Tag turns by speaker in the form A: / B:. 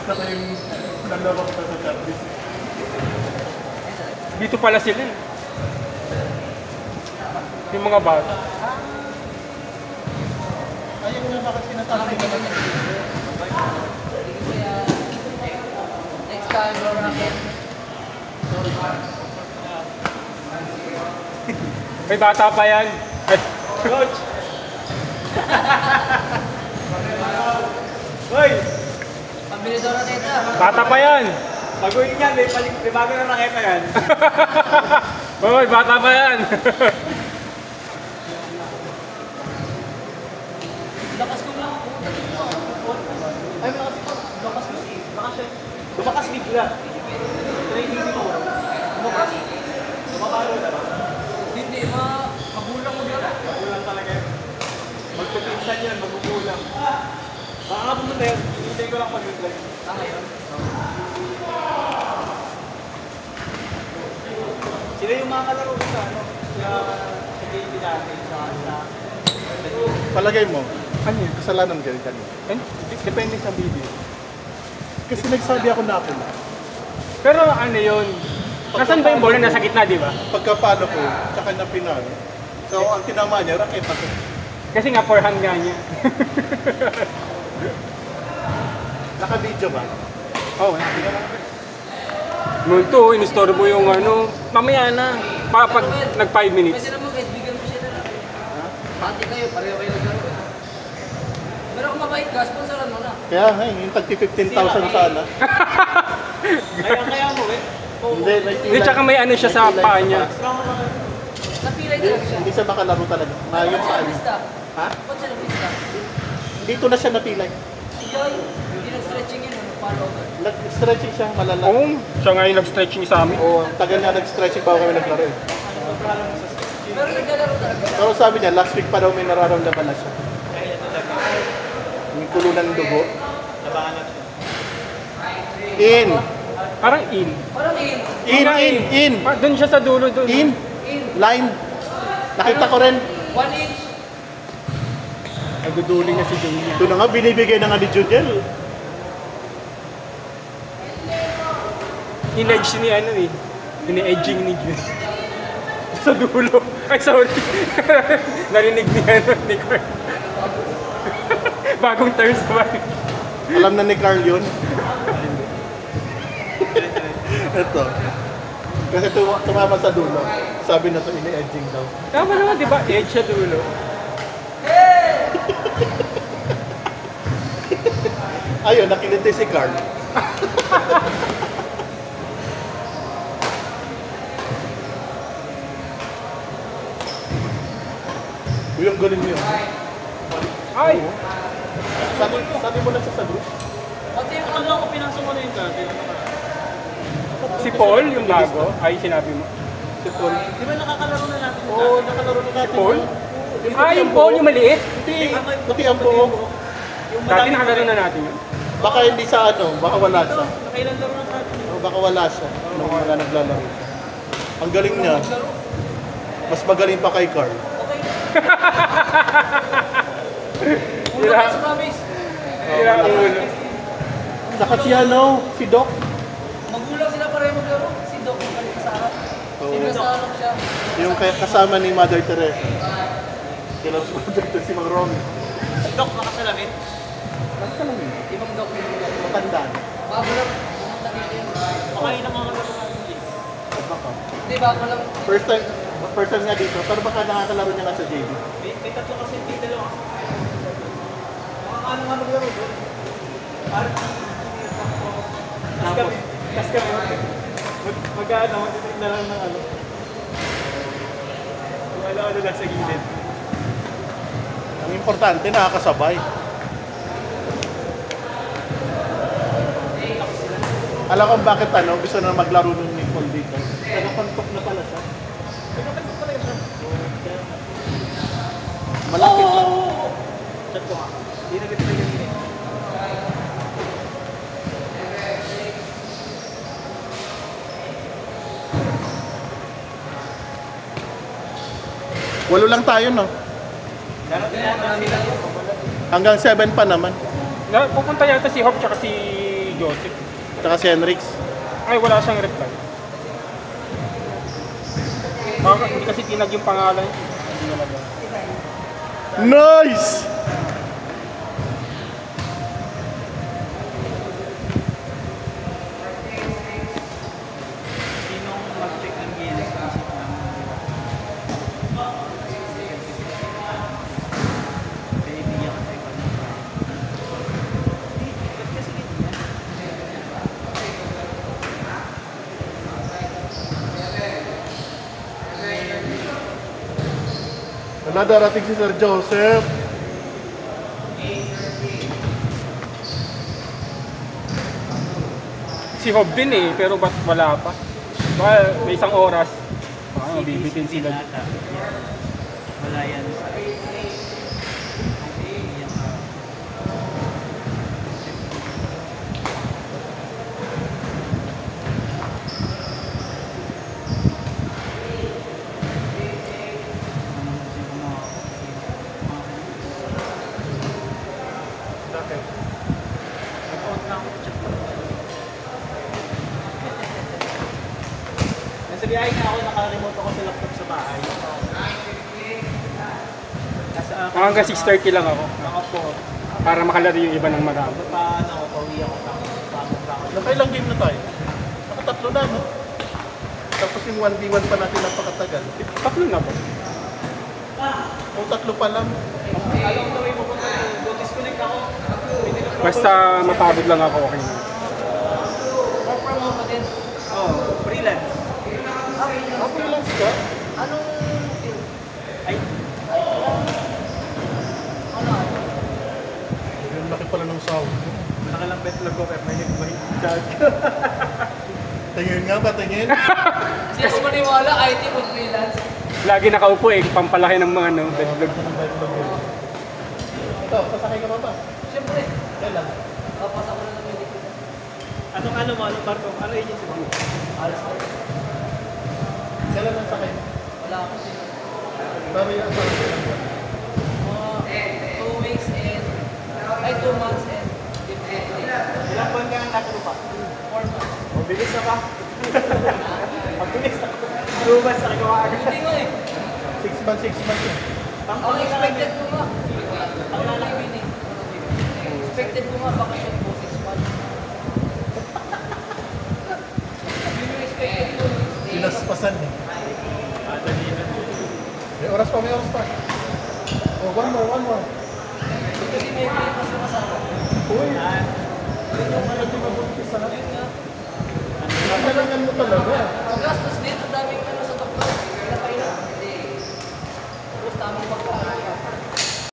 A: Saka yung nalawak pa sa service.
B: Dito pala sila eh. Yung mga bata.
A: Ayun nga bakit sinatabi ka naman.
C: Next time, Lord Racket.
B: May bata pa yan.
A: Coach! Hoy!
C: Pambili daw na teta.
B: Bata pa yan.
A: Baguhin yan, may bago na nakita yan.
B: Hoy, bata pa yan.
C: Lakas ko lang.
A: Ay, lakas mo. Lumakas bigla. Training mo. Lumakas. Lumapalo na ba?
C: Hindi, magulang mo yun.
A: Magulang talaga yan. Magpipinsan yan, magugulang. Baka pumunta yan, hinintay ko lang pag-reply.
C: Tama yun.
A: Sila yung mga kalaro ko sa ano, sa game natin, sa palagay mo, ano yun? Kasalanan ka rin kanina? Depende sa video. Kasi nagsabi ako na ako na.
B: Pero ano yun? Nasaan ba yung bola? Nasa gitna, di ba?
A: Pagkapalo ko, tsaka na pinalo. So, ang tinama niya, raket ako.
B: Kasi nga forehand nga niya.
A: Naka-video ba?
B: Oo, hindi ka lang. Multo, inistorbo yung ano. Mamaya na. Pag nag 5 minutes.
C: Kasi naman, kahit bigyan mo siya na lang. Pati kayo, pareho kayo naglaro. Pero kung mabait ka, sponsoran mo na.
A: Kaya nga, yung tagti 15,000 sana. Kaya mo eh. Hindi,
B: Hindi, tsaka may ano siya sa paa niya.
C: Napilay talaga siya.
A: Hindi siya makalaro talaga. Mayroon
C: Ba't
A: sa
C: siya
A: ano.
C: nabista?
A: Ha?
C: Ba't siya nabista?
A: Dito na siya napilay.
C: Si Joy, hindi nag-stretching yun, nag-follow over.
A: Nag-stretching siya, malala.
B: Oo, siya nga yung nag-stretching sa amin.
A: Oo, tagal nga nag-stretching bago kami naglaro eh.
C: Pero naglalaro talaga.
A: Pero sabi niya, last week pa daw may nararamdaman na siya. Yung kulo ng dugo. In!
B: Parang in.
C: Parang in.
A: In!
B: Doon siya sa dulo doon.
A: In!
C: In.
A: Line! Nakita ko rin.
C: 1 inch.
B: Nagduduli na si Junior.
A: Ito na nga, binibigay na nga ni Juniel.
B: In-edge ni ano eh. Ini-edging ni Junior. Sa dulo. Ay, sorry. Narinig ni ano, ni Carl. Bagong terms ba?
A: Alam na ni Carl yun. Ito. Kasi tumama sa dulo. Sabi na to, ini-edging daw.
B: Tama naman, di ba? Edge sa dulo.
A: Ayun, nakiliti si Carl. Uy, ang galing niyo.
B: Ay!
A: Sabi mo na siya sa group.
C: Pati yung ano ko, pinasok mo na yung dati.
B: Si Paul, yung bago. Ay, sinabi mo.
A: Si Paul.
C: Di ba nakakalaro na natin?
A: Oo, nakalaro na natin.
B: Si Paul?
A: Yung
B: Ah, yung Paul, yung maliit.
A: puti ang buo.
B: Dati nakalaro na natin yun.
A: Baka hindi sa ano, baka wala siya.
C: Nakailan laro na natin?
A: O baka wala siya nung wala naglalaro. Ang galing niya. Mas magaling pa kay Carl.
C: Ulo ka sa promise.
B: Sira ulo.
A: Saka si ano, si Doc.
C: Magulang sila pareho maglaro. Si Doc yung balik sa harap.
A: Oo.
C: Sino sa harap siya?
A: Yung kasama ni Mother Teresa. Kailan si Mother Teresa, si Mang Romy.
C: Doc, makasalamin.
A: Bakit ka lang yun?
C: Ibang Doc yung
A: Matandaan.
C: bago lang. Pumunta dito yung... Pakain na mga kalaro natin.
A: Baka.
C: Hindi, bago lang.
A: First time nga dito, pero baka nakakalaro niya nga sa JV.
C: May tatlo kasi, may dalawa.
A: Ano nga maglaro doon? Tapos kami, mag-ano, mag-titik na lang ng ano. Kung ano-ano lang sa gilid. Ang importante, nakakasabay. Alam ko bakit ano, gusto na maglaro ng Nicole dito. Nagapantok na pala siya. Nagapantok pala siya. Malapit lang. Chat ko nga. Hindi na ganda yung gini. Walo lang tayo, no?
C: Marami lang yun.
A: Hanggang 7 pa naman.
B: Pupunta yata si Hop tsaka si Joseph.
A: Tsaka si Henrix.
B: Ay, wala siyang reply. Baka hindi kasi tinag yung pangalan. Hindi na lang.
A: Nice!
C: Sinong mag-check ng GNX kasi binibigyan ka tayo
A: Wala darating si Sir Joseph.
B: Si Hob din eh, pero ba't wala pa? Baka may isang oras. Baka mabibitin sila.
C: Wala yan.
A: Bakit?
C: Nasa biyahe nga ako, naka-remote ako sa laptop sa bahay.
B: Hanggang 6:30 lang ako.
C: Ako po,
B: Para makalaro yung iba ng marami.
C: paano ako, pauwi ako sa
A: Nakailang game na tayo? Nakatatlo na, no? Tapos yung 1v1 pa natin napakatagal.
B: Tatlo na ba?
A: O tatlo pa lang.
C: Alam ko may pupunta go disconnect ako.
B: Basta mapagod lang ako, okay na.
C: Work from home pa din. Oh, freelance.
A: Freelance ka?
C: Anong field? Ay,
A: Yung laki pala ng sound.
C: nakalang betlog ko pero may charge.
A: Tingin nga ba, tingin?
C: Hindi ako maniwala, IT mo freelance.
B: Lagi nakaupo eh, pampalaki ng mga ano, bedlog.
A: Ito, sasakay ka ba ba?
C: Siyempre,
A: Kailan?
C: papasa ko na ng medical.
D: Anong ano mo? Anong barko? Ano agency mo?
C: Alas ko.
A: Kailan ang sakay?
C: Wala ako sila.
A: Bari ang sakay.
C: Mga 2 weeks and, ay 2 months and 15 days.
D: Ilang buwan ka nang nakulupa?
C: 4 months.
D: Mabilis na ba? Mabilis na. Lubas sa kagawa agad.
C: Hindi ko eh.
A: 6 months, 6 months yun.
C: Ang expected ko nga. Ang lalawin eh. Expected ko nga bakasyon po 6 months. Yun yung expected ko.
A: Pinaspasan eh. May oras pa, may oras pa. Oh, one more.
C: Kasi may pa sa kasama.
A: Uy! Yun yung ano di mabuntis sa lahat. Ang galangan mo talaga.